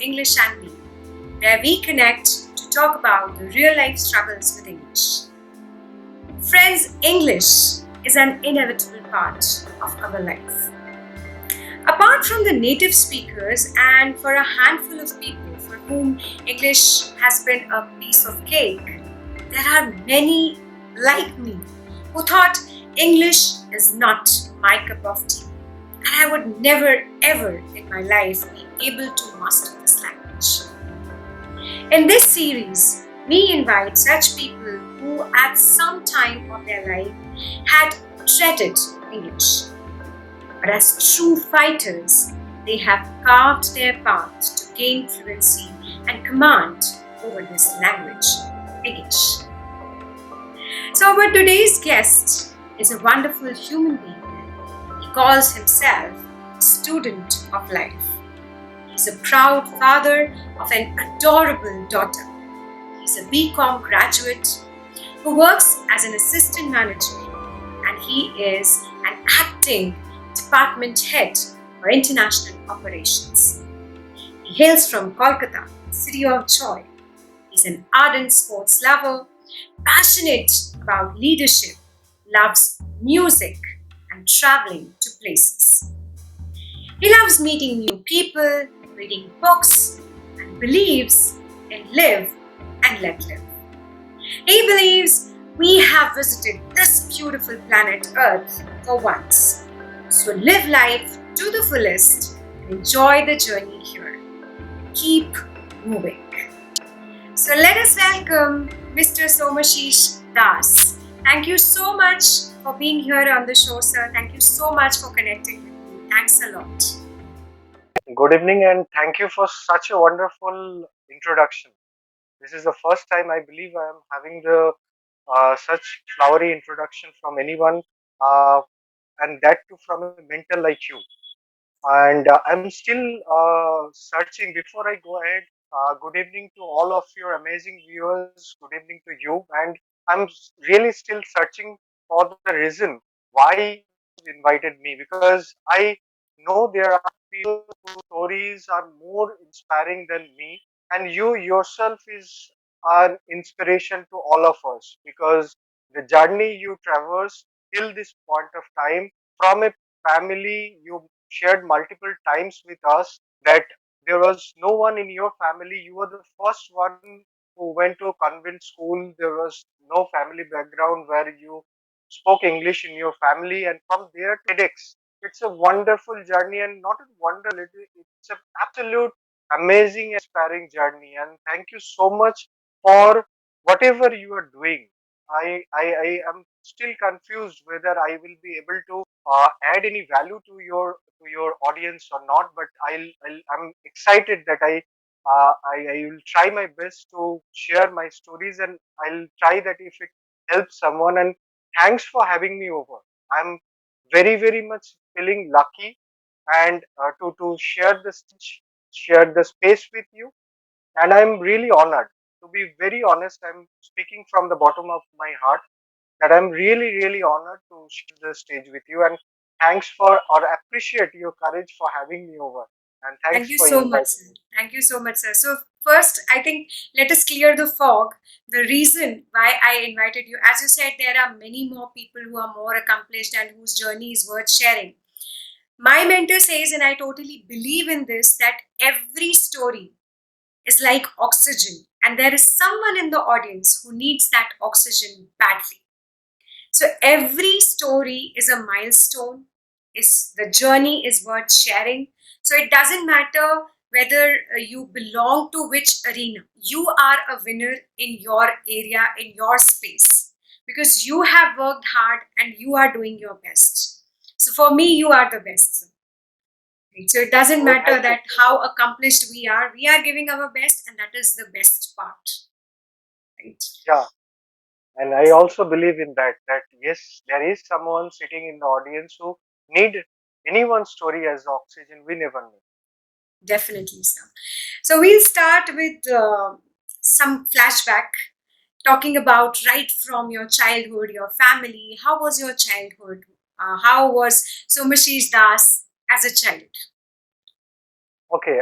English and Me, where we connect to talk about the real life struggles with English. Friends, English is an inevitable part of our life. Apart from the native speakers and for a handful of people for whom English has been a piece of cake, there are many like me who thought English is not my cup of tea and I would never ever in my life be able to master this language. In this series, we invite such people who at some time of their life had dreaded English. But as true fighters, they have carved their path to gain fluency and command over this language, English. So our today's guest is a wonderful human being. He calls himself a student of life. He's a proud father of an adorable daughter. He's a Bcom graduate who works as an assistant manager, and he is an acting department head for international operations. He hails from Kolkata, city of joy. He's an ardent sports lover, passionate about leadership, loves music and traveling to places. He loves meeting new people, reading books, and believes in live and let live. He believes we have visited this beautiful planet Earth for once. So live life to the fullest and enjoy the journey here. Keep moving. So let us welcome Mr. Somasish Das. Thank you so much for being here on the show, sir. Thank you so much for connecting with me. Thanks a lot. Good evening, and thank you for such a wonderful introduction. This is the first time I believe I am having the such flowery introduction from anyone, and that too from a mentor like you. And I'm still searching. Before I go ahead, good evening to all of your amazing viewers. Good evening to you. And really still searching for the reason why you invited me, because I know there are people whose stories are more inspiring than me, and you yourself is an inspiration to all of us, because the journey you traverse till this point of time from a family you shared multiple times with us that there was no one in your family. You were the first one who went to a convent school. There was no family background where you spoke English in your family, and from there to TEDx. It's a wonderful journey, and not a wonder, it's an absolute amazing, inspiring journey. And thank you so much for whatever you are doing. I am still confused whether I will be able to add any value to your audience or not, but I'm excited that I will try my best to share my stories, and I'll try that if it helps someone. And thanks for having me over. I'm very much feeling lucky, and to share the space with you, and I'm really honored. To be very honest, I'm speaking from the bottom of my heart that I'm really honored to share the stage with you. And thanks for or appreciate your courage for having me over. And Thank thanks you for so much, inviting sir. me. Thank you so much, sir. So first, I think let us clear the fog. The reason why I invited you, as you said, there are many more people who are more accomplished and whose journey is worth sharing. My mentor says, and I totally believe in this, that every story is like oxygen, and there is someone in the audience who needs that oxygen badly. So every story is a milestone, is the journey is worth sharing. So it doesn't matter whether you belong to which arena. You are a winner in your area, in your space, because you have worked hard and you are doing your best. So for me, you are the best. Right? So it doesn't Oh, matter thank you that so how much. accomplished we are giving our best, and that is the best part. Right? Yeah, and I also believe in that. That yes, there is someone sitting in the audience who need anyone's story as oxygen. We never know. Definitely, sir. So we'll start with some flashback, talking about right from your childhood, your family. How was your childhood? How was Somashish Das as a child? Okay.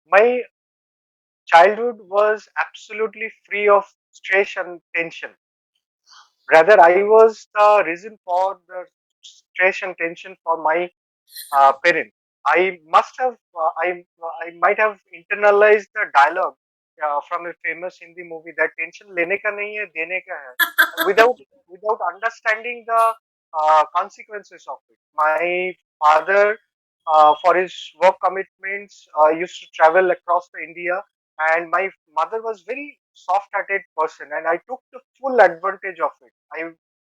My childhood was absolutely free of stress and tension. Rather, I was the reason for the stress and tension for my parent. I must have, I might have internalized the dialogue from a famous Hindi movie that tension lene ka nahi hai, dene ka hai, without understanding the consequences of it. My father, for his work commitments, used to travel across the India, and my mother was very soft-hearted person, and I took the full advantage of it.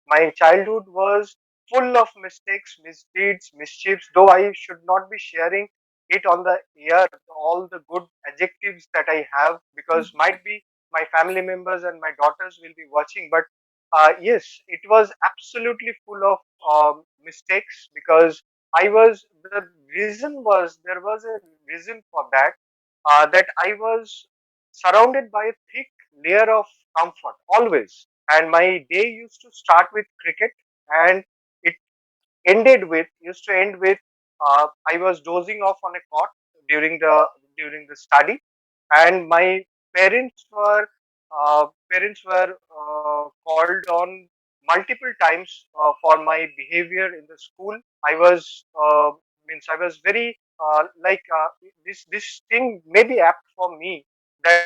My childhood was full of mistakes, misdeeds, mischiefs, though I should not be sharing it on the air, all the good adjectives that I have, because might be my family members and my daughters will be watching. But yes, it was absolutely full of mistakes because the reason was, there was a reason for that, that I was surrounded by a thick layer of comfort always. And my day used to start with cricket, and it used to end with I was dozing off on a cot during the study, and my parents were called on multiple times for my behavior in the school. I was I was very this thing may be apt for me that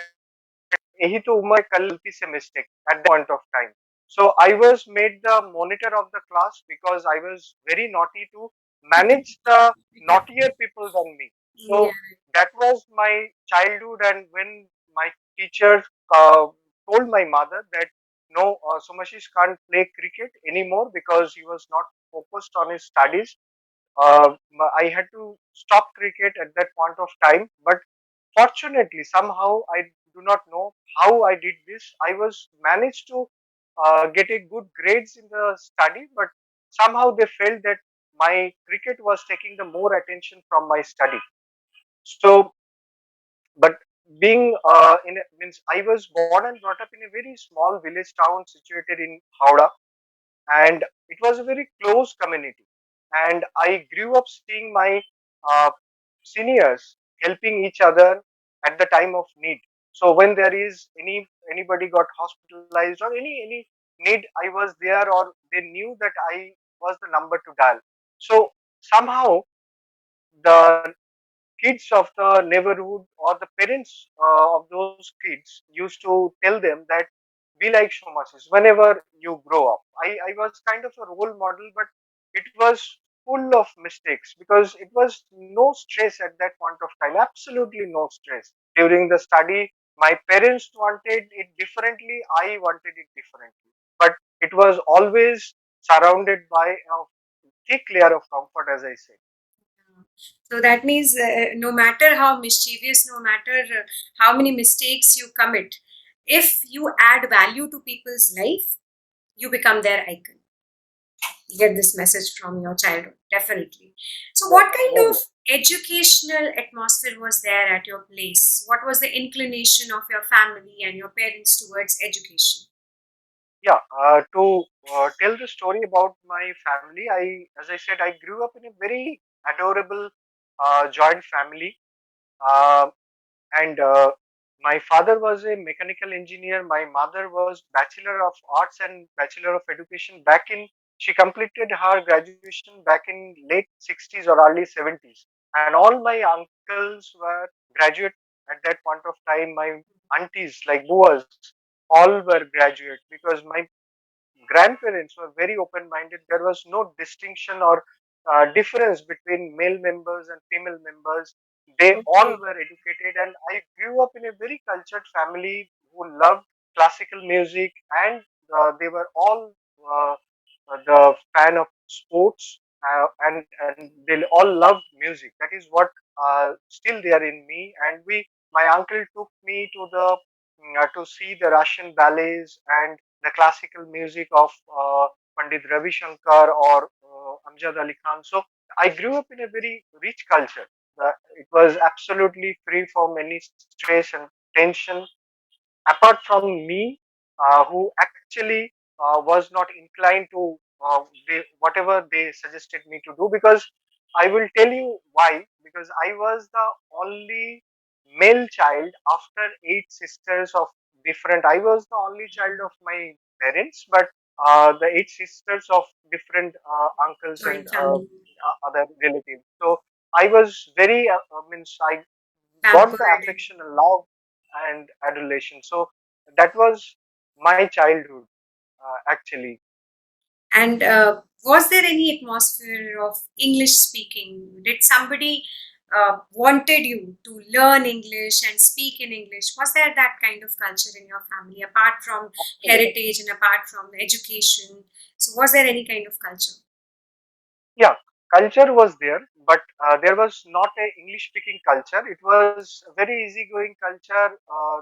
यही तो उम्र है, कल गलती से mistake at that point of time. So I was made the monitor of the class because I was very naughty to manage the Yeah. naughtier people than me. So Yeah. that was my childhood, and when my teacher told my mother that no, Somasish can't play cricket anymore because he was not focused on his studies, uh, I had to stop cricket at that point of time. But fortunately, somehow, I do not know how I did this. I was managed to get a good grades in the study, but somehow they felt that my cricket was taking the more attention from my study. So, but being I was born and brought up in a very small village town situated in Howrah, and it was a very close community, and I grew up seeing my uh, seniors helping each other at the time of need. So when there is anybody got hospitalized or any need, I was there, or they knew that I was the number to dial. So somehow the kids of the neighborhood or the parents of those kids used to tell them that be like Shomasis whenever you grow up. I was kind of a role model, but it was full of mistakes because it was no stress at that point of time, absolutely no stress. During the study, my parents wanted it differently, I wanted it differently. But it was always surrounded by a thick layer of comfort, as I said. So that means no matter how mischievous, no matter how many mistakes you commit, if you add value to people's life, you become their icon. You get this message from your childhood, definitely. So, Well, what kind of well, educational atmosphere was there at your place? What was the inclination of your family and your parents towards education? yeah, to tell the story about my family, as I said, I grew up in a very adorable joint family, uh, and my father was a mechanical engineer. My mother was Bachelor of Arts and Bachelor of Education back in. She completed her graduation back in late 60s or early 70s, and all my uncles were graduate at that point of time. My aunties, like buas, all were graduate because my grandparents were very open minded. There was no distinction or difference between male members and female members. They all Okay. were educated, and I grew up in a very cultured family who loved classical music, and they were all the fan of sports, and they all loved music. That is what still there in me. And my uncle took me to see the Russian ballets and the classical music of Pandit Ravi Shankar or Amjad Ali Khan. So I grew up in a very rich culture. It was absolutely free from any stress and tension. Apart from me, who actually was not inclined to whatever they suggested me to do, because I will tell you why. Because I was the only male child after eight sisters of different. I was the only child of my parents, but the eight sisters of different uncles and Joint family. other relatives. So I was very means I got the Pampered. affection and love and adulation. So that was my childhood actually. And was there any atmosphere of English speaking? Did somebody wanted you to learn English and speak in English? Was there that kind of culture in your family, apart from Absolutely. heritage and apart from education? So, was there any kind of culture? Yeah, culture was there, but there was not a English speaking culture. It was a very easygoing culture.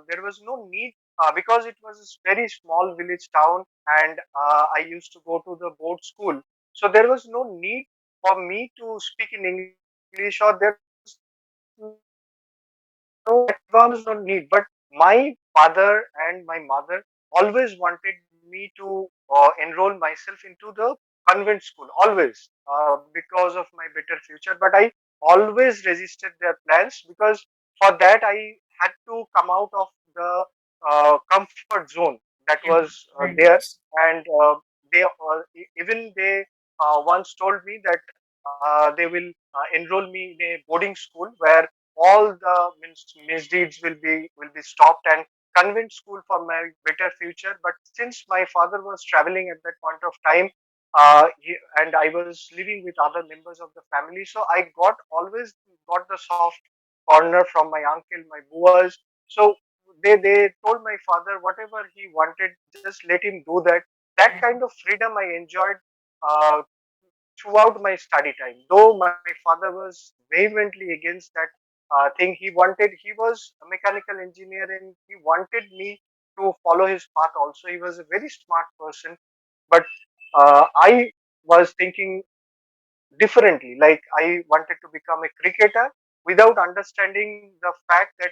There was no need because it was a very small village town, and I used to go to the board school. So there was no need for me to speak in English, or there was no advanced or need. But my father and my mother always wanted me to enroll myself into the convent school, always, because of my better future. But I always resisted their plans because for that I had to come out of the comfort zone that Yeah, was right. there. And even they once told me that they will enroll me in a boarding school where all the misdeeds will be stopped, and convent school for my better future. But since my father was traveling at that point of time, and I was living with other members of the family, so I got always got the soft corner from my uncle, my boas. So they told my father whatever he wanted, just let him do that. That Yeah. kind of freedom I enjoyed uh, throughout my study time. Though my father was vehemently against that thing, he was a mechanical engineer and he wanted me to follow his path also. He was a very smart person, but I was thinking differently. Like I wanted to become a cricketer without understanding the fact that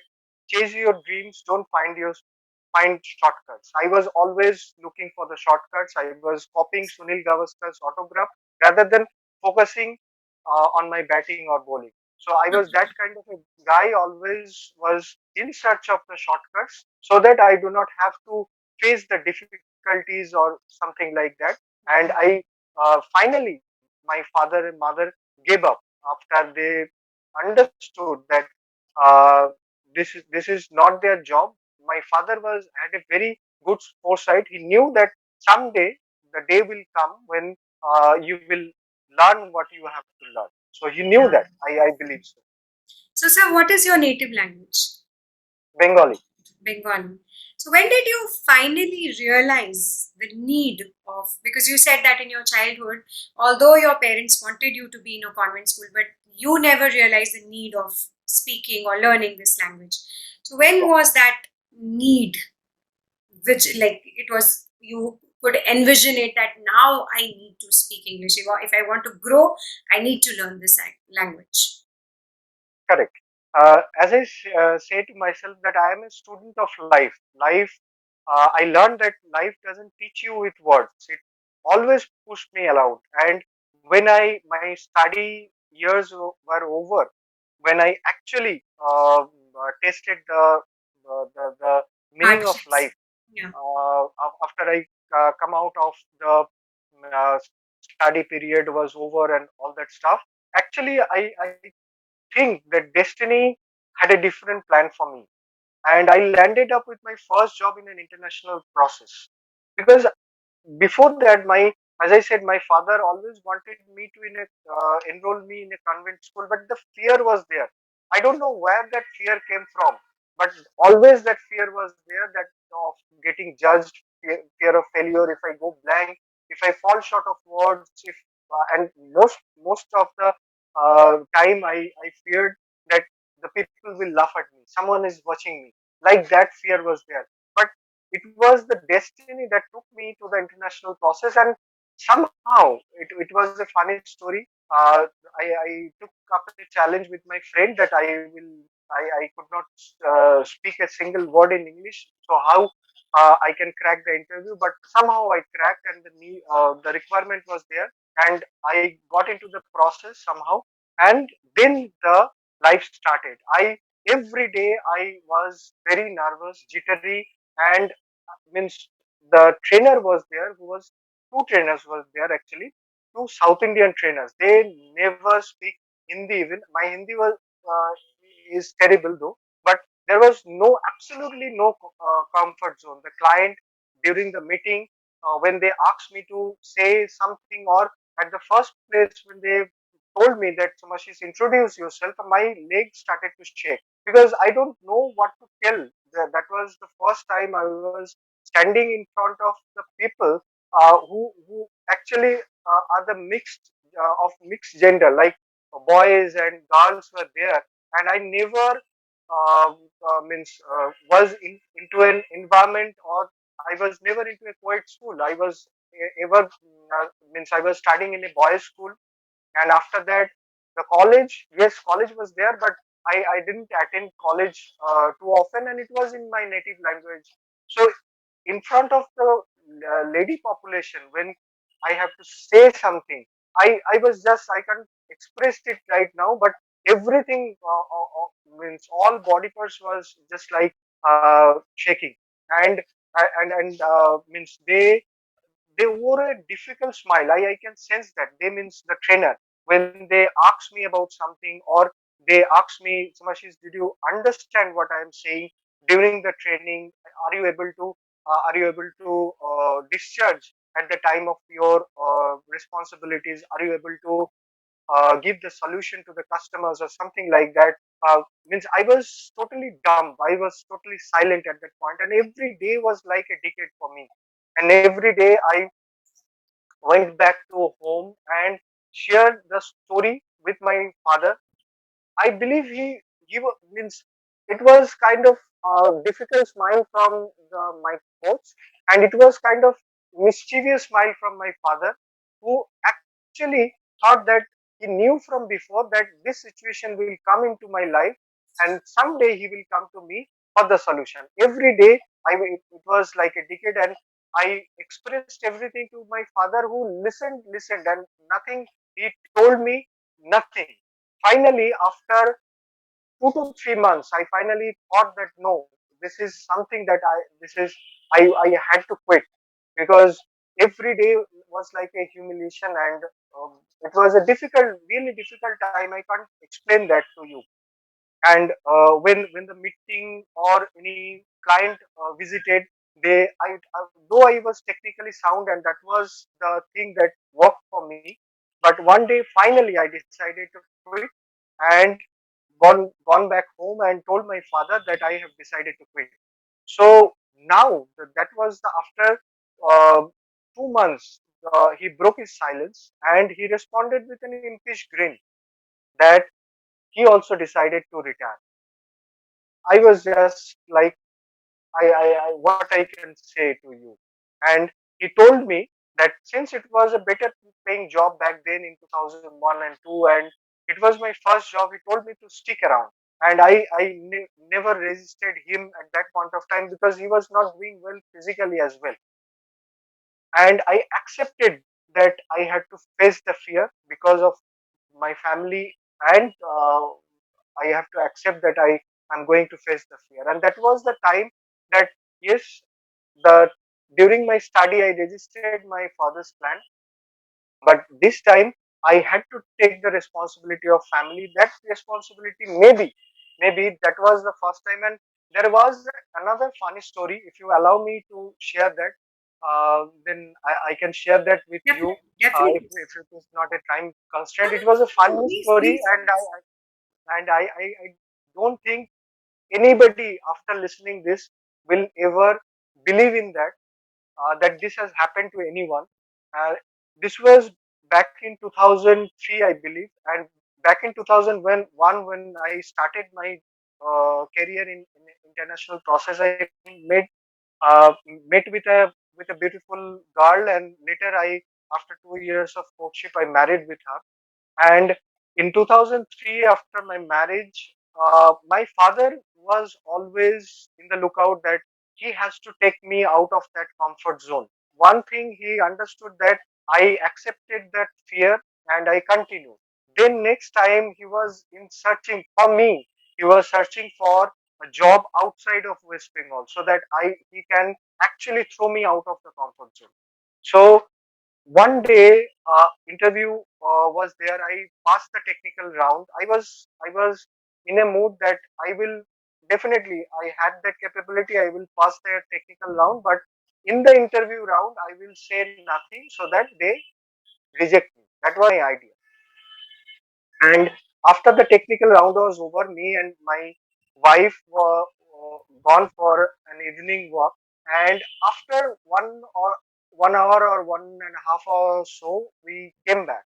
chase your dreams, don't find shortcuts. I was always looking for the shortcuts. I was copying Sunil Gavaskar's autograph rather than focusing on my batting or bowling. So I was that kind of a guy, always was in search of the shortcuts so that I do not have to face the difficulties or something like that. And I finally, my father and mother gave up after they understood that this is not their job. My father was had a very good foresight. He knew that someday the day will come when you will learn what you have to learn. So he knew Yeah. that. I believe so. So, sir, what is your native language? Bengali. Bengali. So when did you finally realize the need of, because you said that in your childhood, although your parents wanted you to be in a convent school, but you never realized the need of speaking or learning this language. So when Yeah, was that need, which like it was, you could envision it that now I need to speak English. If I want to grow, I need to learn this language. correct. As I say to myself that I am a student of life. I learned that life doesn't teach you with words. It always pushed me aloud. And when my study years were over, when I actually tasted the meaning of Hardships. life, Yeah. after I come out of the study period was over and all that stuff, actually I think that destiny had a different plan for me, and I landed up with my first job in an international process. Because before that, my as I said, my father always wanted me to enroll me in a convent school, but the fear was there. I don't know where that fear came from, but always that fear was there, that of getting judged, fear of failure if I go blank, if I fall short of words, if and most of the time I feared that the people will laugh at me, someone is watching me, like that fear was there. But it was the destiny that took me to the international process, and somehow it was a funny story. I took up a challenge with my friend that I could not speak a single word in English. So how I can crack the interview? But somehow I cracked, and the requirement was there, and I got into the process somehow, and then the life started. I every day I was very nervous, jittery, and means the trainer was there who was two trainers was there actually, two South Indian trainers. They never speak Hindi even. My Hindi was is terrible though, but there was no absolutely no comfort zone. The client during the meeting when they asked me to say something, or at the first place when they told me that Somasish, introduce yourself, my legs started to shake because I don't know what to tell. That was the first time I was standing in front of the people who actually are the mixed of mixed gender, like boys and girls were there, and I never means was into an environment, or I was never into a quiet school. I was ever means I was studying in a boys school, and after that the college, yes, college was there, but I didn't attend college too often, and it was in my native language. So in front of the lady population, when I have to say something, I was just, I can't express it right now, but everything means all body parts was just like shaking, and means they wore a difficult smile. I can sense that they means the trainer when they ask me about something, or they ask me, Samashish, did you understand what I am saying during the training? Are you able to discharge at the time of your responsibilities? Are you able to give the solution to the customers or something like that? Means I was totally dumb. I was totally silent at that point, and every day was like a decade for me. And every day I went back to home and shared the story with my father. I believe means it was kind of a difficult smile from my coach, and it was kind of mischievous smile from my father, who actually thought that he knew from before that this situation will come into my life, and someday he will come to me for the solution. Every day, it was like a decade, and I expressed everything to my father, who listened, and nothing. He told me nothing. Finally, after 2 to 3 months, I finally thought that no, this is something that I had to quit, because every day was like a humiliation, and it was a difficult, really difficult time. I can't explain that to you. And when the meeting or any client visited, though I was technically sound, and that was the thing that worked for me, but one day finally I decided to quit, and gone back home and told my father that I have decided to quit. So now that was the after 2 months, he broke his silence and he responded with an impish grin that he also decided to retire. I was just like, what I can say to you. And he told me that since it was a better paying job back then in 2001 and 2, and it was my first job, he told me to stick around. And I never resisted him at that point of time, because he was not doing well physically as well. And I accepted that I had to face the fear because of my family, and I have to accept that I am going to face the fear. And that was the time that, yes, the during my study I registered my father's plan, but this time I had to take the responsibility of family. That responsibility, maybe that was the first time. And there was another funny story, if you allow me to share that. Then I can share that with you. Definitely, definitely. If it is not a time constraint, it was a funny Please, story, please. and I don't think anybody after listening this will ever believe in that, that this has happened to anyone. Uh, this was back in 2003, I believe, and back in 2001 when I started my career in international process, I uh, met with a beautiful girl, and later after 2 years of courtship, I married with her. And in 2003, after my marriage, my father was always in the lookout that he has to take me out of that comfort zone. One thing he understood, that I accepted that fear and I continued. Then next time he was in searching for me. He was searching for a job outside of West Bengal so that I he can actually throw me out of the comfort zone. So one day interview was there. I passed the technical round. I was in a mood that I will definitely, I had that capability, I will pass the technical round, but in the interview round I will say nothing so that they reject me. That was my idea. And after the technical round was over, me and my wife were gone for an evening walk. And after 1 hour or 1.5 hours or so, we came back.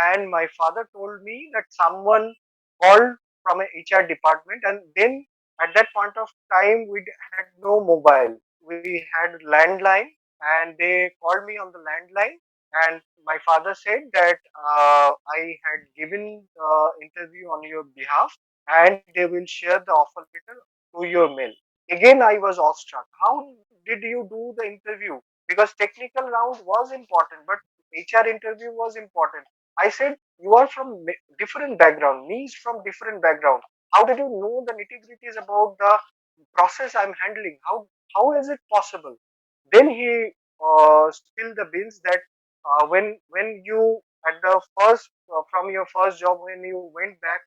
And my father told me that someone called from a HR department. And then at that point of time, we had no mobile. We had landline, and they called me on the landline, and my father said that I had given the interview on your behalf and they will share the offer letter to your mail. Again, I was awestruck. How did you do the interview? Because technical round was important, but HR interview was important. I said, you are from different background, me is from different background. How did you know the nitty gritties about the process I'm handling? How is it possible? Then he spilled the beans that when you at the first from your first job, when you went back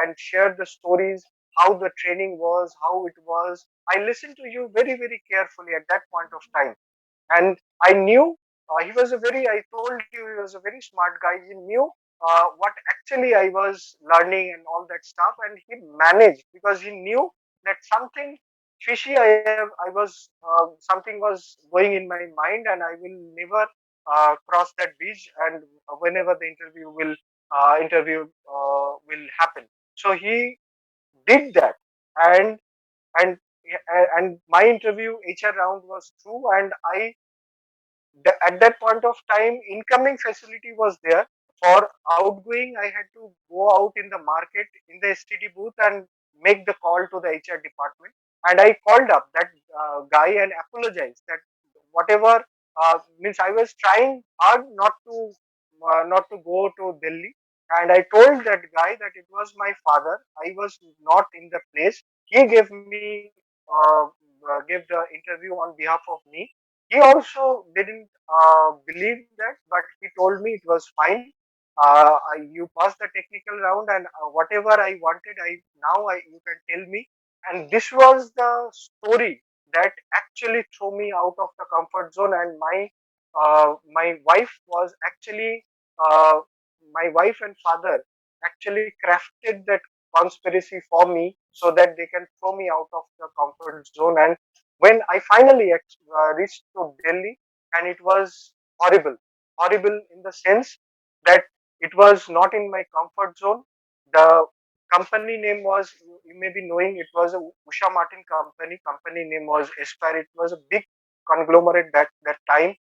and shared the stories, how the training was, how it was, I listened to you very very carefully at that point of time. And I knew he was a very, I told you, he was a very smart guy. He knew what actually I was learning and all that stuff, and he managed because he knew that something fishy I was something was going in my mind, and I will never cross that bridge. And whenever the interview will happen, so he did that. And and and my interview HR round was through, and at that point of time incoming facility was there. For outgoing, I had to go out in the market in the STD booth and make the call to the HR department. And I called up that guy and apologized that whatever means, I was trying hard not to go to Delhi. And I told that guy that it was my father, I was not in the place. He gave the interview on behalf of me. He also didn't believe that, but he told me it was fine. You passed the technical round, and whatever I wanted, you can tell me. And this was the story that actually threw me out of the comfort zone. And my wife was actually uh, my wife and father actually crafted that conspiracy for me so that they can throw me out of the comfort zone. And when I finally reached to Delhi, and it was horrible, horrible in the sense that it was not in my comfort zone. The company name was, you may be knowing, it was a Usha Martin company. Company name was Aspire. It was a big conglomerate that time,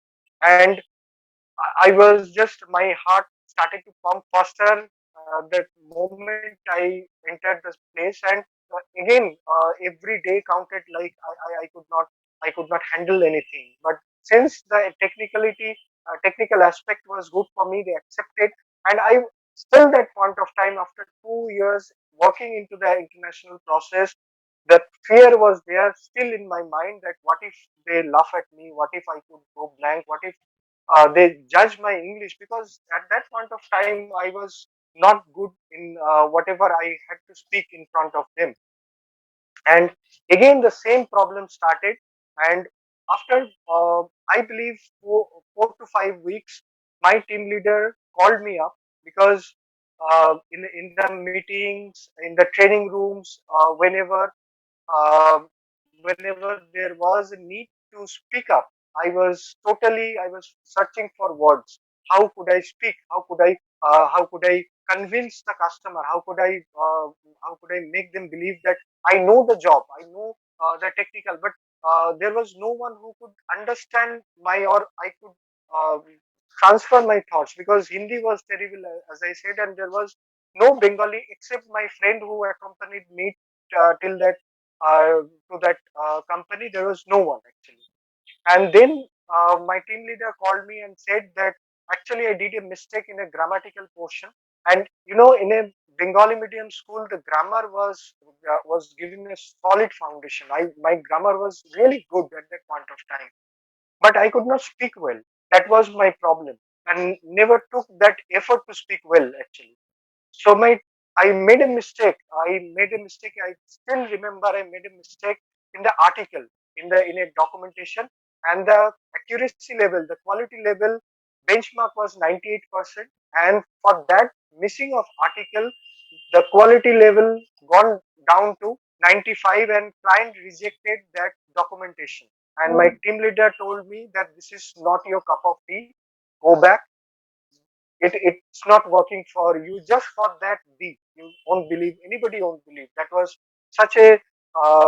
and I was just, my heart started to pump faster the moment I entered this place. And again, every day counted. Like I could not handle anything. But since the technical aspect was good for me, they accepted. And I still, that point of time, after 2 years working into the international process, that fear was there still in my mind, that what if they laugh at me? What if I could go blank? What if they judge my English? Because at that point of time, I was not good in whatever I had to speak in front of them. And again, the same problem started. And after, I believe, 4 to 5 weeks, my team leader called me up because in the meetings, in the training rooms, whenever there was a need to speak up, I was searching for words. How could I speak? How could I convince the customer? How could I make them believe that I know the job, I know the technical, but there was no one who could understand my, or I could uh, transfer my thoughts, because Hindi was terrible, as I said, and there was no Bengali except my friend who accompanied me till that to that company. There was no one actually. And then my team leader called me and said that actually I did a mistake in a grammatical portion. And in a Bengali medium school, the grammar was giving a solid foundation. My grammar was really good at that point of time, but I could not speak well. That was my problem, and never took that effort to speak well actually. So I made a mistake. I still remember I made a mistake in the article, in a documentation, and the accuracy level, the quality level benchmark was 98%, and for that missing of article, the quality level gone down to 95, and client rejected that documentation. And my team leader told me that this is not your cup of tea. Go back, it's not working for you. Just for that B, you won't believe, anybody won't believe, that was such a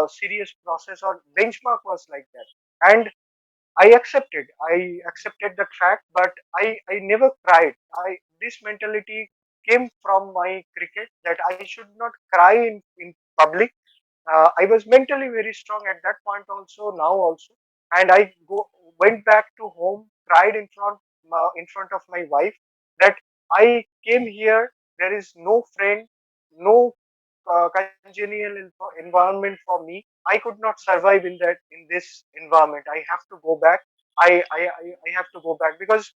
serious process, or benchmark was like that. And I accepted that fact, but I never cried. I This mentality came from my cricket, that I should not cry in public. I was mentally very strong at that point also, now also, and went back to home, cried in front of my wife, that I came here. There is no friend, no congenial environment for me. I could not survive in this environment. I have to go back. I have to go back, because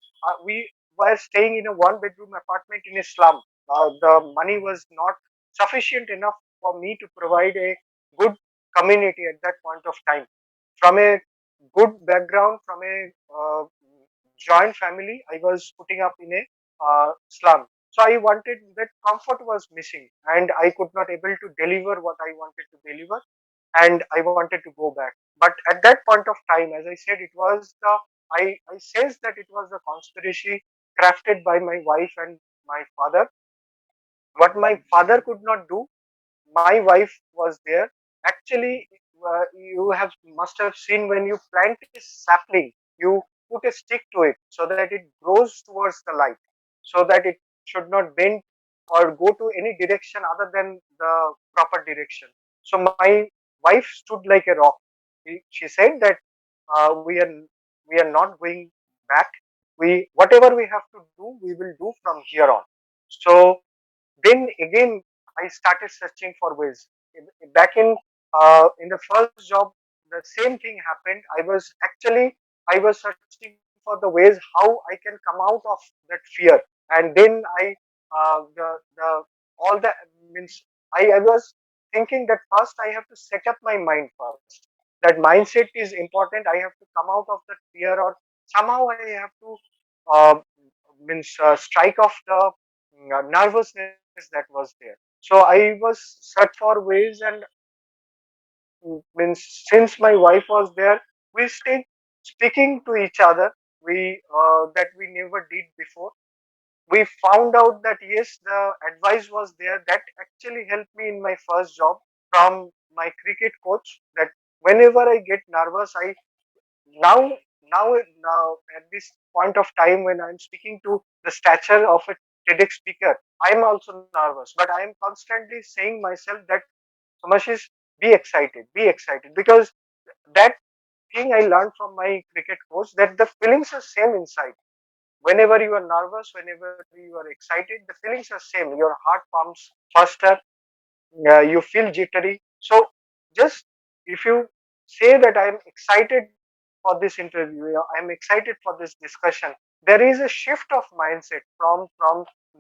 we were staying in a one bedroom apartment in a slum. The money was not sufficient enough for me to provide a good community at that point of time. From a good background, from a joint family, I was putting up in a slum. So I wanted, that comfort was missing, and I could not able to deliver what I wanted to deliver, and I wanted to go back. But at that point of time, as I said, it was the I sensed that it was a conspiracy crafted by my wife and my father. What my father could not do, my wife was there. Actually, you have must have seen, when you plant a sapling, you put a stick to it so that it grows towards the light, so that it should not bend or go to any direction other than the proper direction. So my wife stood like a rock. She said that we are not going back. We Whatever we have to do, we will do from here on. So then again, I started searching for ways. Back in the first job, the same thing happened. I was searching for the ways how I can come out of that fear. And then the all the means I was thinking that first I have to set up my mind first. That mindset is important. I have to come out of that fear, or somehow I have to strike off the nervousness that was there. So I was search for ways, and since my wife was there, we stayed speaking to each other. We That we never did before. We found out that yes, the advice was there, that actually helped me in my first job, from my cricket coach. That whenever I get nervous, I now now at this point of time, when I'm speaking to the stature of a TEDx speaker, I'm also nervous, but I am constantly saying myself that, Somasish, be excited, because that thing I learned from my cricket coach, that the feelings are same inside. Whenever you are nervous, whenever you are excited, the feelings are same. Your heart pumps faster, you feel jittery. So just, if you say that I am excited for this interview, I am excited for this discussion, there is a shift of mindset from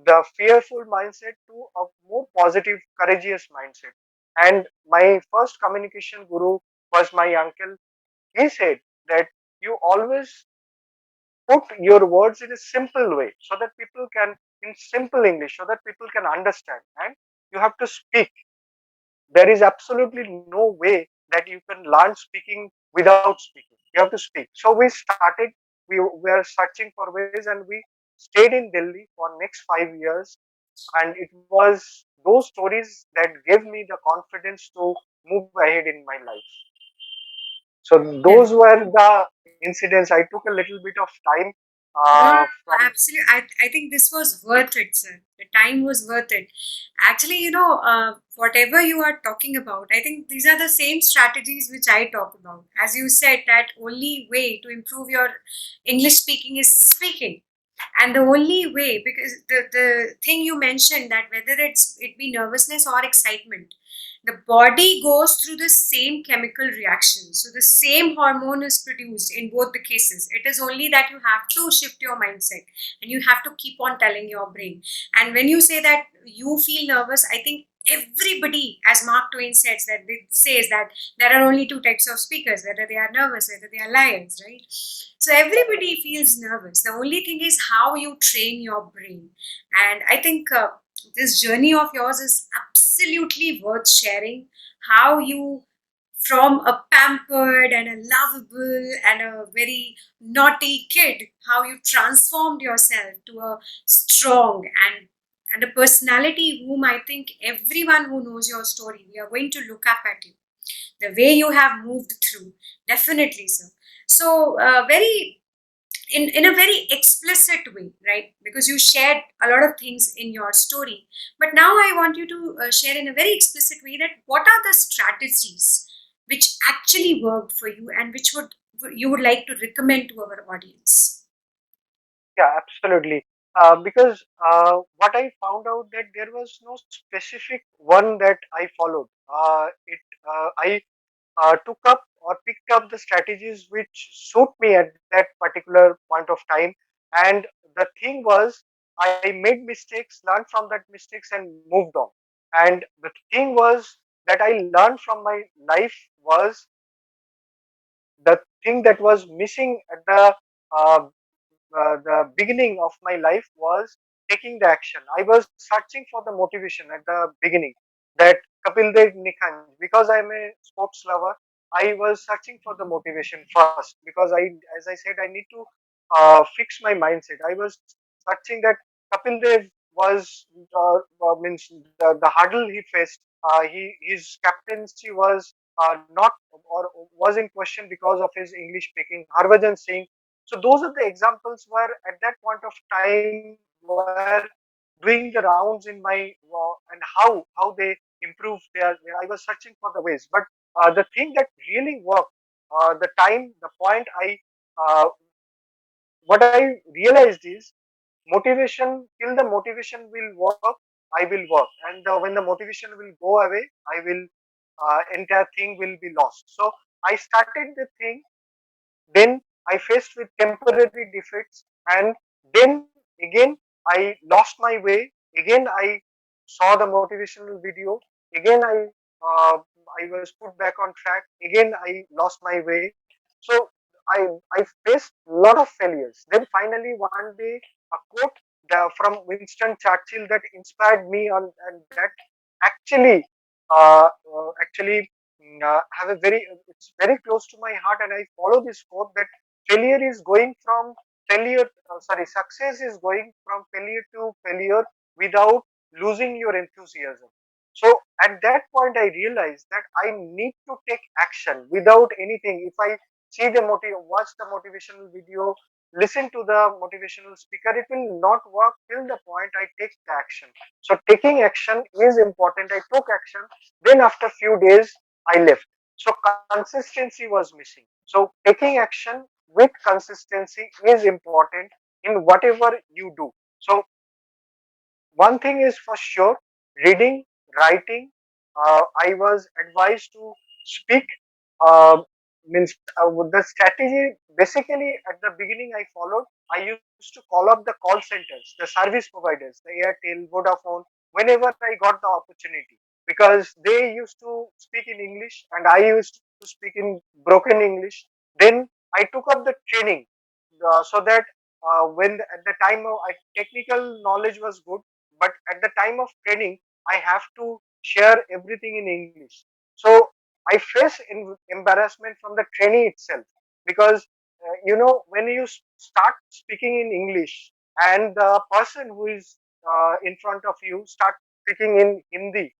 the fearful mindset to a more positive, courageous mindset. And my first communication guru was my uncle. He said that you always put your words in a simple way, so that people can, in simple English, so that people can understand, and you have to speak. There is absolutely no way that you can learn speaking without speaking. You have to speak. So we were searching for ways, and we stayed in Delhi for next 5 years. And it was those stories that gave me the confidence to move ahead in my life. So Yeah. those were the incidents. I took a little bit of time No, no, no, from. absolutely. I think this was worth it, sir. The time was worth it. Actually, whatever you are talking about, I think these are the same strategies which I talk about. As you said, that only way to improve your English speaking is speaking. And the only way, because the thing you mentioned, that whether it be nervousness or excitement, the body goes through the same chemical reaction, so the same hormone is produced in both the cases. It is only that you have to shift your mindset, and you have to keep on telling your brain. And when you say that you feel nervous, I think everybody, as Mark Twain says that there are only two types of speakers, whether they are nervous, whether they are lions, right? So everybody feels nervous. The only thing is how you train your brain. And I think this journey of yours is absolutely worth sharing. How you, from a pampered and a lovable and a very naughty kid, how you transformed yourself to a strong and a personality whom I think everyone who knows your story, we are going to look up at you. The way you have moved through, definitely, sir. So, very in a very explicit way, right? Because you shared a lot of things in your story, but now I want you to share in a very explicit way that what are the strategies which actually worked for you and which would you would like to recommend to our audience. Yeah, absolutely. Because what I found out that there was no specific one that I followed. I took up or picked up the strategies which suit me at that particular point of time. And the thing was, I made mistakes, learned from that mistakes, and moved on. And the thing was that I learned from my life was the thing that was missing at uh, the beginning of my life was taking the action. I was searching for the motivation at the beginning, that Kapil Dev Nikhanj, because I'm a sports lover. I was searching for the motivation first because as I said, I need to fix my mindset. I was searching that Kapil Dev was means the hurdle he faced. His captaincy was not or was in question because of his English speaking. Harbhajan Singh, so those are the examples where at that point of time were doing the rounds in my and how they improve their. I was searching for the ways, but the thing that really worked, the point what I realized is motivation till the motivation will work, I will work, and when the motivation will go away, I will entire thing will be lost. So I started the thing, then I faced with temporary defeats, and then again I lost my way. Again I saw the motivational video. Again uh, I was put back on track. Again I lost my way. So I faced a lot of failures. Then finally one day a quote from Winston Churchill that inspired me on, and that actually actually have a very, it's very close to my heart, and I follow this quote that failure is going from failure sorry success is going from failure to failure without losing your enthusiasm. So at that point I realized that I need to take action without anything. If I see the watch the motivational video, listen to the motivational speaker, it will not work till the point I take the action. So taking action is important. I took action, then after few days I left. So consistency was missing. So taking action with consistency is important in whatever you do. So one thing is for sure, reading, writing. I was advised to speak. Uh, means the strategy basically at the beginning I followed. I used to call up the call centers, the service providers, the Airtel, Vodafone, whenever I got the opportunity, because they used to speak in English and I used to speak in broken English. Then I took up the training so that at the time of technical knowledge was good, but at the time of training I have to share everything in English. So I face embarrassment from the trainee itself, because when you start speaking in English and the person who is in front of you start speaking in Hindi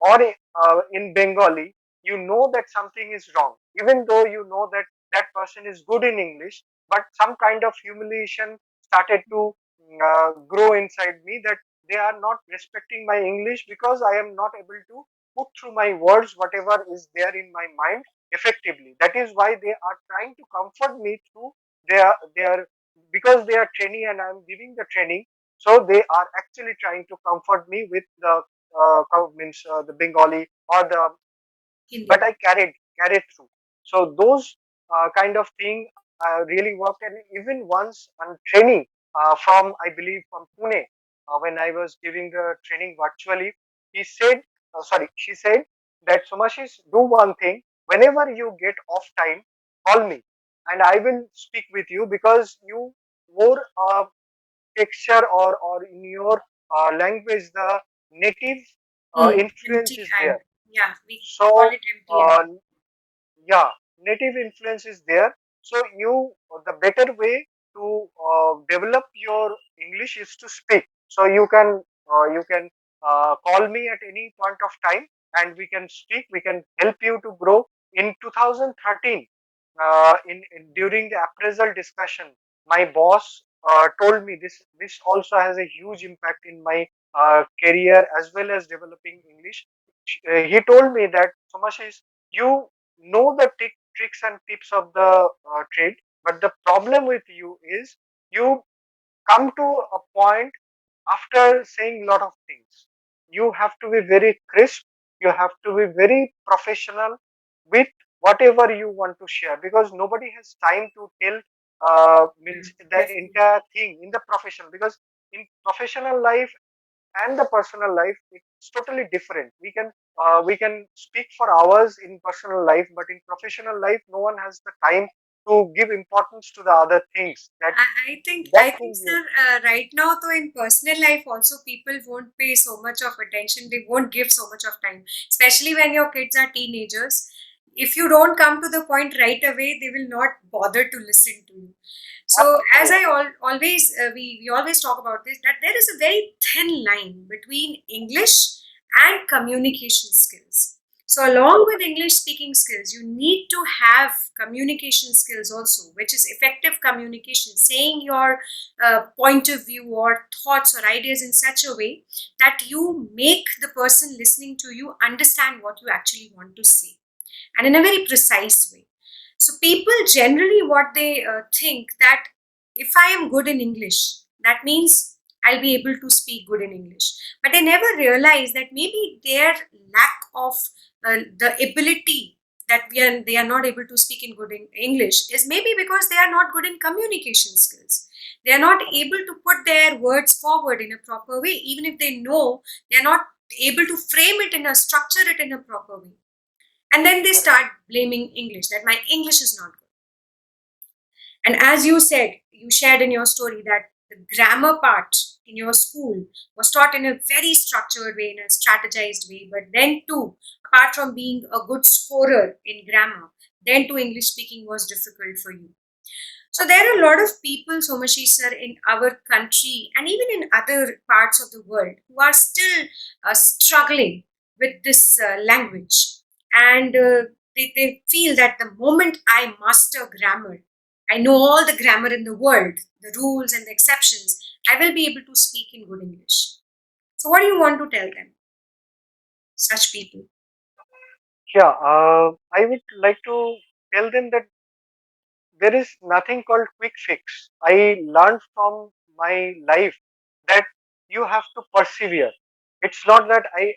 or in Bengali, you know that something is wrong, even though you know that that person is good in English, but some kind of humiliation started to grow inside me, that they are not respecting my English because I am not able to put through my words whatever is there in my mind effectively. That is why they are trying to comfort me through their because they are trainee and I'm giving the training, so they are actually trying to comfort me with the means the Bengali or the, but Hindi. I carried through. So those kind of thing really worked. And even once I'm training from, I believe, from Pune, when I was giving the training virtually, he said, she said that Somashish, do one thing. Whenever you get off time, call me, and I will speak with you because you more texture or in your language the native influence is MTI. there. Yeah, we call So it MTI. uh, yeah, native influence is there. So you, the better way to develop your English is to speak. So you can call me at any point of time and we can speak, we can help you to grow. In 2013, during the appraisal discussion, my boss told me this also has a huge impact in my career as well as developing English. He told me that, Somashish, you know the tricks and tips of the trade, but the problem with you is you come to a point after saying a lot of things. You have to be very crisp, you have to be very professional with whatever you want to share, because nobody has time to tell means the Definitely. entire thing in the professional, because in professional life and the personal life, it's totally different. We can speak for hours in personal life, but in professional life no one has the time to give importance to the other things, that I think, thing sir, you. right now, though, in personal life, also people won't pay so much of attention. They won't give so much of time, especially when your kids are teenagers. If you don't come to the point right away, they will not bother to listen to you. So, as I Absolutely. always, we always talk about this, that there is a very thin line between English and communication skills. So, along with English speaking skills, you need to have communication skills also, which is effective communication, saying your point of view or thoughts or ideas in such a way that you make the person listening to you understand what you actually want to say, and in a very precise way. So people generally what they think that if I am good in English, that means I'll be able to speak good in English. But they never realize that maybe their lack of the ability that they are not able to speak in good English is maybe because they are not good in communication skills. They are not able to put their words forward in a proper way, even if they know, they are not able to frame it in a structure it in a proper way, and then they Correct. start blaming English, that my English is not good. And as you said, you shared in your story that the grammar part in your school was taught in a very structured way, in a strategized way. But then, too, apart from being a good scorer in grammar, then too, English speaking was difficult for you. So there are a Absolutely. lot of people, Somashi sir, in our country and even in other parts of the world who are still struggling with this language. And they feel that the moment I master grammar, I know all the grammar in the world, the rules and the exceptions, I will be able to speak in good English. So what do you want to tell them, such people? Yeah, I would like to tell them that there is nothing called quick fix. I learned from my life that you have to persevere. It's not that I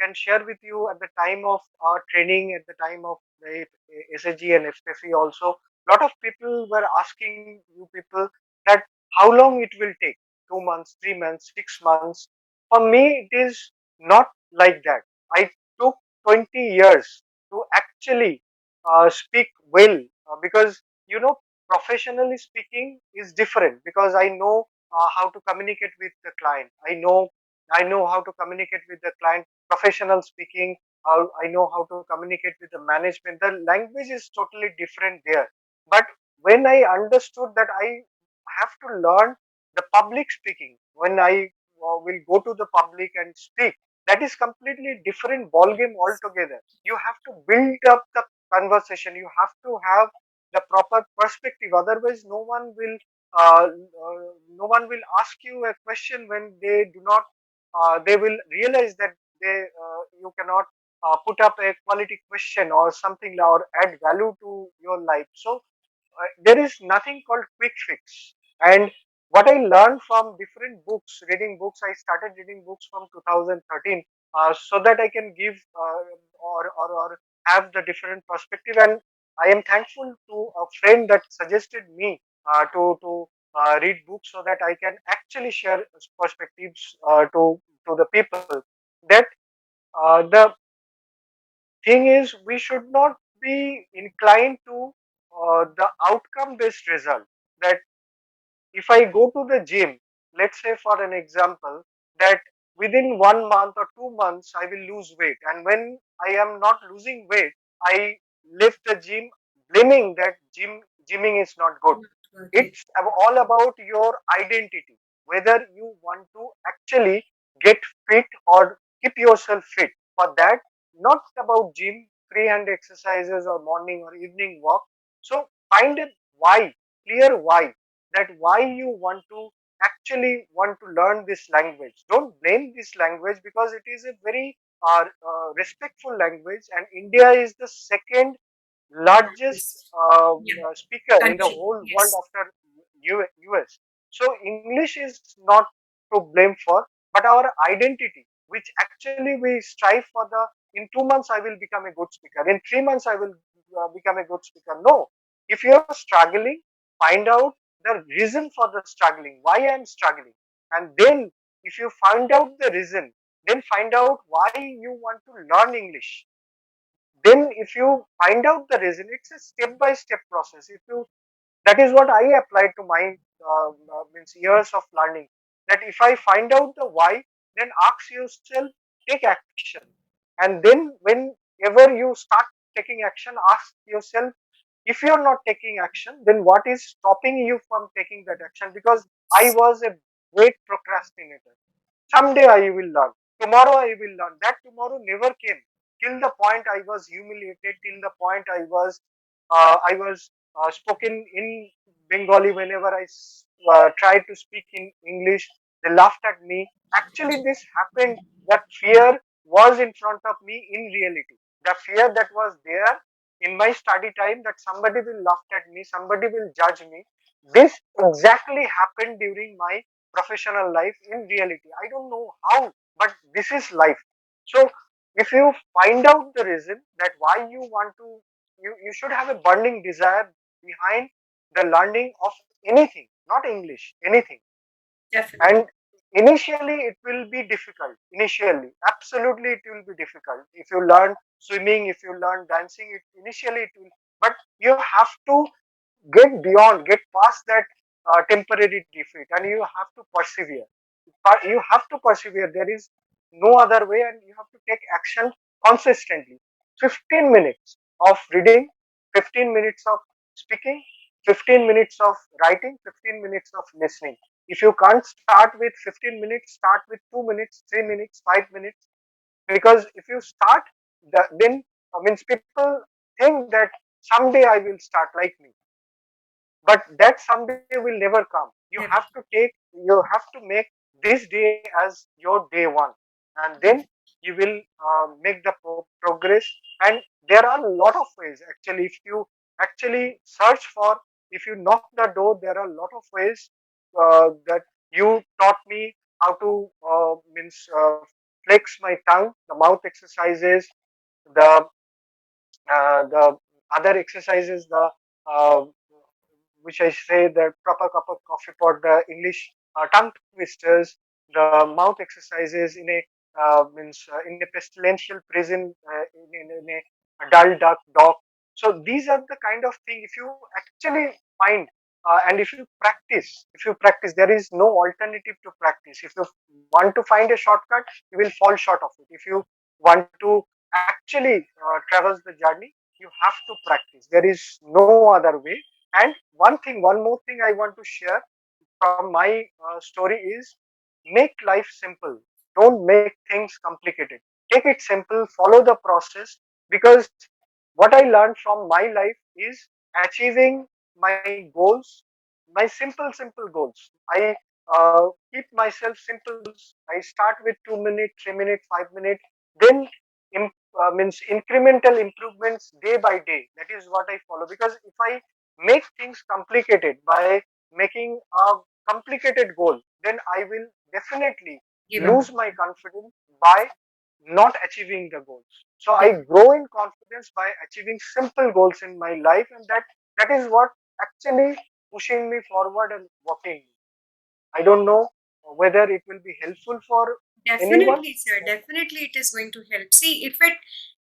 can share with you at the time of our training, at the time of the SAG and FFE also. Lot of people were asking you people that how long it will take, 2 months, 3 months, 6 months. For me, it is not like that. I took 20 years to actually speak well, because professionally speaking is different, because I know how to communicate with the client. I know how to communicate with the client. Professional speaking, I know how to communicate with the management. The language is totally different there. But when I understood that I have to learn the public speaking, when I will go to the public and speak, that is completely different ball game altogether. You have to build up the conversation, you have to have the proper perspective, otherwise no one will ask you a question when they do not they will realize that you cannot put up a quality question or something, or add value to your life. So there is nothing called quick fix. And what I learned from different books, reading books, I started reading books from 2013, so that I can give or have the different perspective. And I am thankful to a friend that suggested me to read books so that I can actually share perspectives to the people. That the thing is, we should not be inclined to the outcome based result. That if I go to the gym, let's say for an example, that within 1 month or 2 months I will lose weight, and when I am not losing weight, I left the gym blaming that gymming is not good. Not working. It's all about your identity, whether you want to actually get fit or keep yourself fit. For that, not about gym, freehand exercises or morning or evening walk. So find a why, clear why, that why you want to actually want to learn this language. Don't blame this language because it is a very respectful language, and India is the second largest Largest, yeah, speaker in the country. whole world Yes, after US. So English is not to blame for, but our identity, which actually we strive for. The in 2 months I will become a good speaker. In 3 months I will become a good speaker. No, if you are struggling, find out the reason for the struggling. Why I am struggling, and then if you find out the reason, then find out why you want to learn English. Then if you find out the reason, it's a step by step process. If you That is what I applied to my means years of learning. That if I find out the why, then ask yourself, take action. And then whenever you start taking action, ask yourself, if you're not taking action, then what is stopping you from taking that action? Because I was a great procrastinator. Someday I will learn. Tomorrow I will learn. That tomorrow never came. Till the point I was humiliated. Till the point I was spoken in Bengali whenever I tried to speak in English. They laughed at me. Actually, this happened. That fear was in front of me in reality. The fear that was there in my study time, that somebody will laugh at me, somebody will judge me. This exactly happened during my professional life in reality. I don't know how, but this is life. So if you find out the reason that why you want to, you should have a burning desire behind the learning of anything, not English, anything. definitely. And initially it will be difficult. Initially, absolutely it will be difficult. If you learn swimming, if you learn dancing, initially it will, but you have to get past that temporary defeat, and you have to persevere. You have to persevere. There is no other way, and you have to take action consistently. 15 minutes of reading, 15 minutes of speaking, 15 minutes of writing, 15 minutes of listening. If you can't start with 15 minutes, start with 2 minutes, 3 minutes, 5 minutes. Because if you start, then means people think that someday I will start like me, but that someday will never come. Never. You have to make this day as your day one, and then Definitely. you will make the progress. And there are a lot of ways. Actually, if you actually search for, if you knock the door, there are a lot of ways that you taught me how to means flex my tongue, the mouth exercises, the the other exercises, the uh, which I say, the proper cup of coffee pot, the English tongue twisters, the mouth exercises in a pestilential prison, in a dull duck dog. So these are the kind of thing. If you actually find and if you practice, there is no alternative to practice. If you want to find a shortcut, you will fall short of it. If you want to actually traverse the journey, you have to practice. There is no other way. And one more thing I want to share from my story is, make life simple. Don't make things complicated. Take it simple, follow the process. Because what I learned from my life is achieving my goals, my simple goals. I keep myself simple goals. I start with 2 minutes, 3 minutes, 5 minutes, then means incremental improvements day by day. That is what I follow. Because if I make things complicated by making a complicated goal, then I will definitely Give up. lose my confidence by not achieving the goals. So I Def- grow in confidence by achieving simple goals in my life, and that is what actually pushing me forward and walking. I don't know whether it will be helpful for anyone. Definitely, sir. Definitely, it is going to help. See, if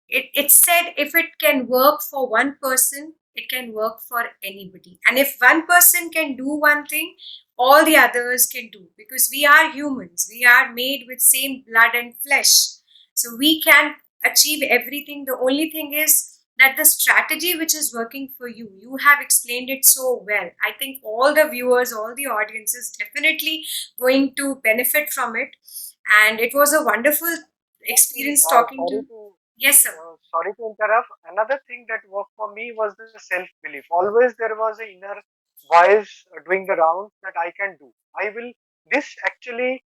it said if it can work for one person, it can work for anybody. And if one person can do one thing, all the others can do, because we are humans. We are made with same blood and flesh. So we can achieve everything. The only thing is that the strategy which is working for you, you have explained it so well. I think all the viewers, all the audiences definitely going to benefit from it. And it was a wonderful One thing, experience talking to. Yes, sir. sorry to interrupt. Another thing that worked for me was the self belief. Always there was an inner voice doing the rounds that I can do. I will. This actually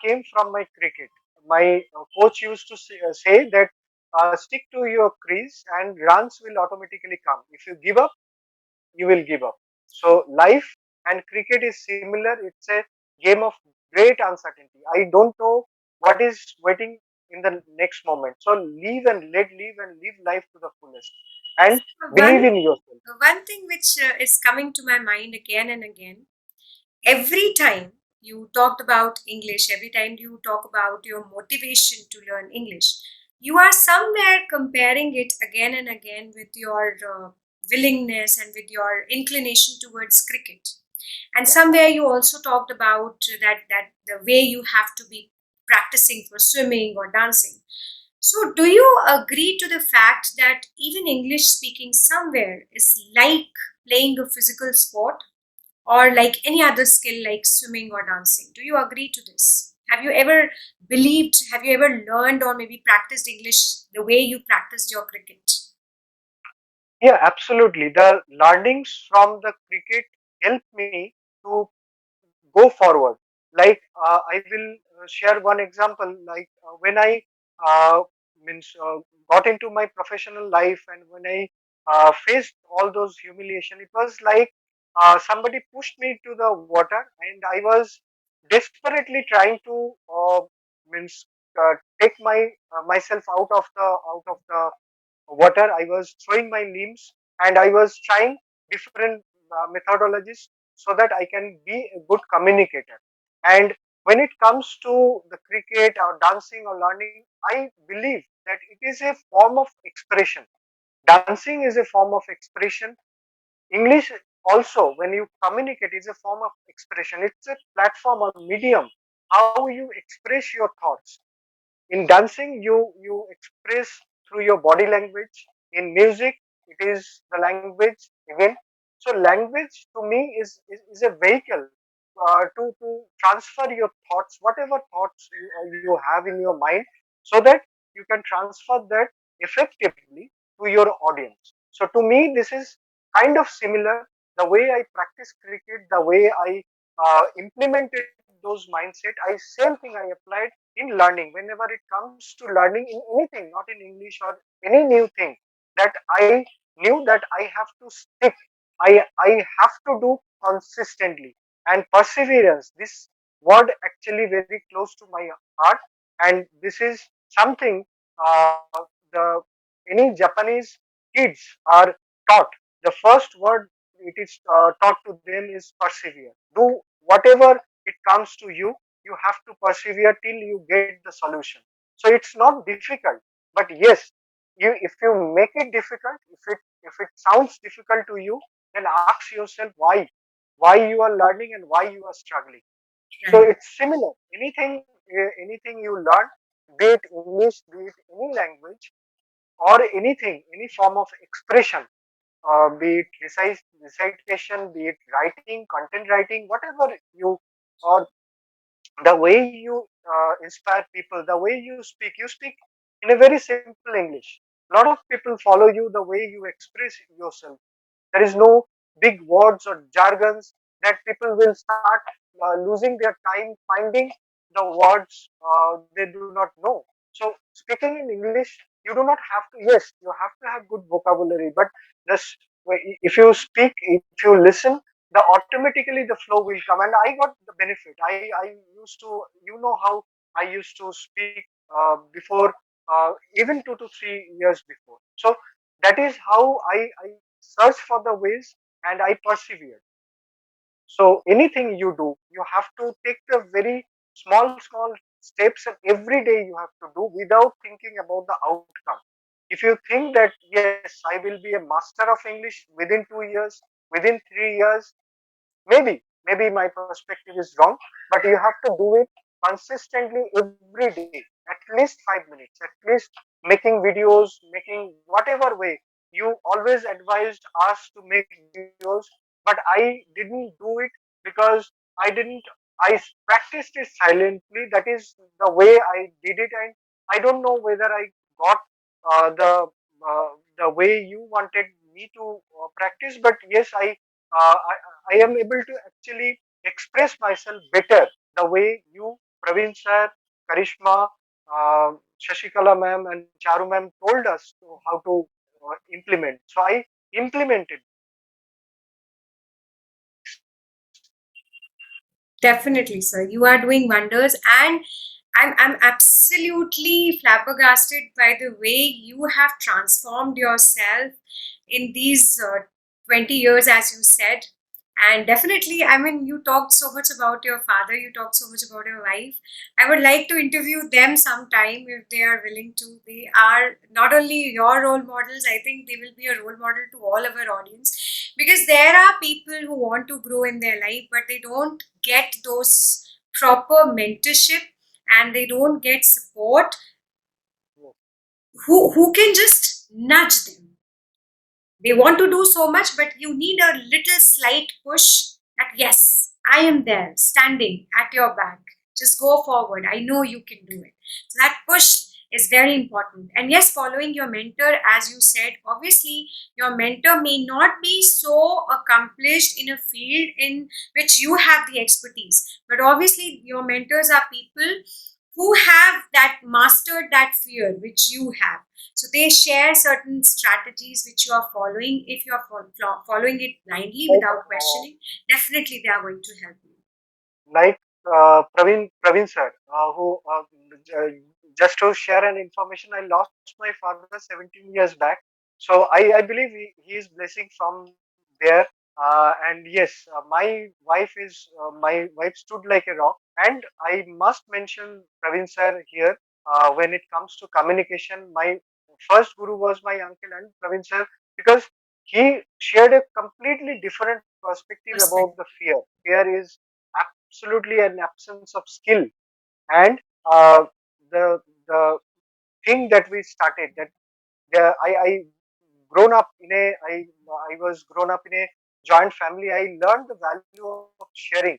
came from my cricket. My coach used to say that stick to your crease and runs will automatically come. If you give up, you will give up. So life and cricket is similar. It's a game of great uncertainty. I don't know what is waiting in the next moment. So live and live life to the fullest and believe One in yourself. one thing which is coming to my mind again and again, every time you talked about English, every time you talk about your motivation to learn English, you are somewhere comparing it again and again with your willingness and with your inclination towards cricket. And Yeah. somewhere you also talked about that the way you have to be practicing for swimming or dancing. So, do you agree to the fact that even English speaking somewhere is like playing a physical sport or like any other skill like swimming or dancing? Do you agree to this? Have you ever believed, have you ever learned or maybe practiced English the way you practiced your cricket? Yeah, absolutely. The learnings from the cricket help me to go forward. Like I will share one example. Like when I uh, means got into my professional life, and when I faced all those humiliation, it was like somebody pushed me to the water, and I was desperately trying to means take myself out of the water. I was throwing my limbs, and I was trying different methodologies so that I can be a good communicator. And when it comes to the cricket or dancing or learning, I believe that it is a form of expression. Dancing is a form of expression. English also, when you communicate, is a form of expression. It's a platform or medium how you express your thoughts. In dancing, you express through your body language. In music, it is the language again. So language to me is a vehicle to transfer your thoughts, whatever thoughts you have in your mind, so that you can transfer that effectively to your audience. So to me, this is kind of similar. The way I practice cricket, the way I implemented those mindset, I same thing I applied in learning. Whenever it comes to learning in anything, not in English or any new thing, that I knew that I have to stick, I have to do consistently. And perseverance, this word actually very close to my heart. And this is something the any Japanese kids are taught. The first word it is taught to them is persevere. Do whatever it comes to you, you have to persevere till you get the solution. So it's not difficult, but yes, you if you make it difficult, if it sounds difficult to you, then ask yourself why you are learning and why you are struggling. So Right, it's similar. Anything you learn, be it English, be it any language, or anything, any form of expression, be it recitation, be it writing, content writing, whatever you, or the way you inspire people, the way you speak in a very simple English. A lot of people follow you the way you express yourself. There is no big words or jargons that people will start losing their time finding the words they do not know. So speaking in English, you do not have to. Yes, you have to have good vocabulary, but the if you speak, if you listen, the automatically the flow will come, and I got the benefit. I used to, how I used to speak before, even 2 to 3 years before. So that is how I search for the ways, and I persevered. So anything you do, you have to take the very small steps, and every day you have to do without thinking about the outcome. If you think that yes, I will be a master of English within 2 years, within 3 years, maybe my perspective is wrong, but you have to do it consistently every day, at least 5 minutes, at least making videos, making whatever way. You always advised us to make videos, but I didn't do it because I practiced it silently. That is the way I did it, and I don't know whether I got uh, the the way you wanted me to practice, but yes, uh, I I am able to actually express myself better the way you, Praveen sir, Karishma, Shashikala ma'am, and Charu ma'am told us how to implement. So I implemented that, and Definitely, sir. You are doing wonders, and I'm absolutely flabbergasted by the way you have transformed yourself in these 20 years, as you said. And definitely, I mean, you talked so much about your father, you talked so much about your wife. I would like to interview them sometime if they are willing to. They are not only your role models, I think they will be a role model to all of our audience, because there are people who want to grow in their life, but they don't get those proper mentorship, and they don't get support who can just nudge them. They want to do so much, but you need a little slight push that, yes, I am there, standing at your back. Just go forward. I know you can do it. So that push is very important. And yes, following your mentor, as you said, obviously, your mentor may not be so accomplished in a field in which you have the expertise. But obviously, your mentors are people who have that mastered that fear which you have. So they share certain strategies which you are following. If you are following it blindly like without questioning, definitely they are going to help you. like Praveen sir, who just to share an information, I lost my father 17 years back. So I believe he is blessing from there. And yes, my wife stood like a rock. And I must mention Praveen sir here. When it comes to communication, my first guru was my uncle and Praveen sir, because he shared a completely different perspective about Perspective. the fear. Fear is absolutely an absence of skill, and uh, the thing that we started, that I grown up in a I was grown up in a joint family. I learned the value of sharing.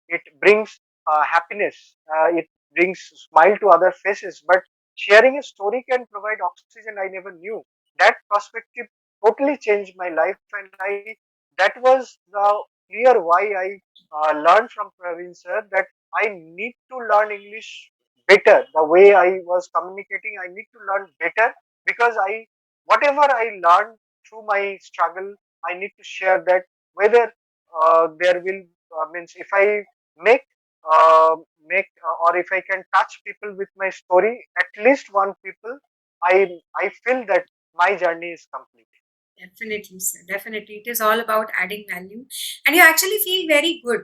It brings happiness. It brings smile to other faces. But sharing a story can provide oxygen. I never knew that perspective totally changed my life, and I that was the clear why I learned from Praveen sir that I need to learn English better. The way I was communicating, I need to learn better, because I whatever I learned through my struggle, I need to share that. Whether there will means if I make make or if I can touch people with my story, at least one people, I feel that my journey is complete. Definitely, sir. Definitely. It is all about adding value. And you actually feel very good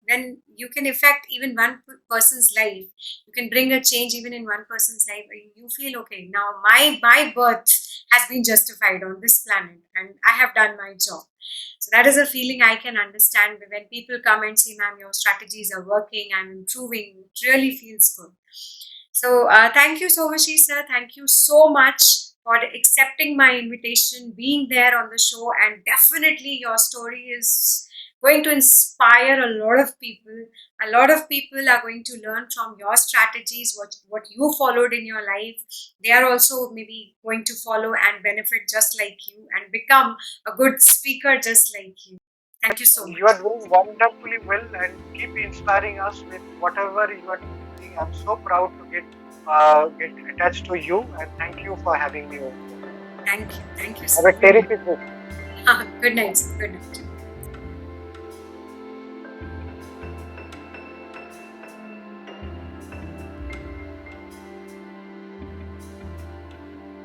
when you can affect even one person's life. You can bring a change even in one person's life. You feel okay. Now my birth has been justified on this planet and I have done my job. So that is a feeling I can understand when people come and say, ma'am, your strategies are working, I'm improving. It really feels good. So thank you so much, sir. Thank you so much for accepting my invitation, being there on the show, and definitely your story is going to inspire a lot of people. A lot of people are going to learn from your strategies, what you followed in your life. They are also maybe going to follow and benefit just like you and become a good speaker just like you. Thank you so You much. are doing wonderfully well, and keep inspiring us with whatever you are doing. I'm so proud to get attached to you, and thank you for having me over. Thank you. Thank you, Have sir. a terrific day. Good night. Good night.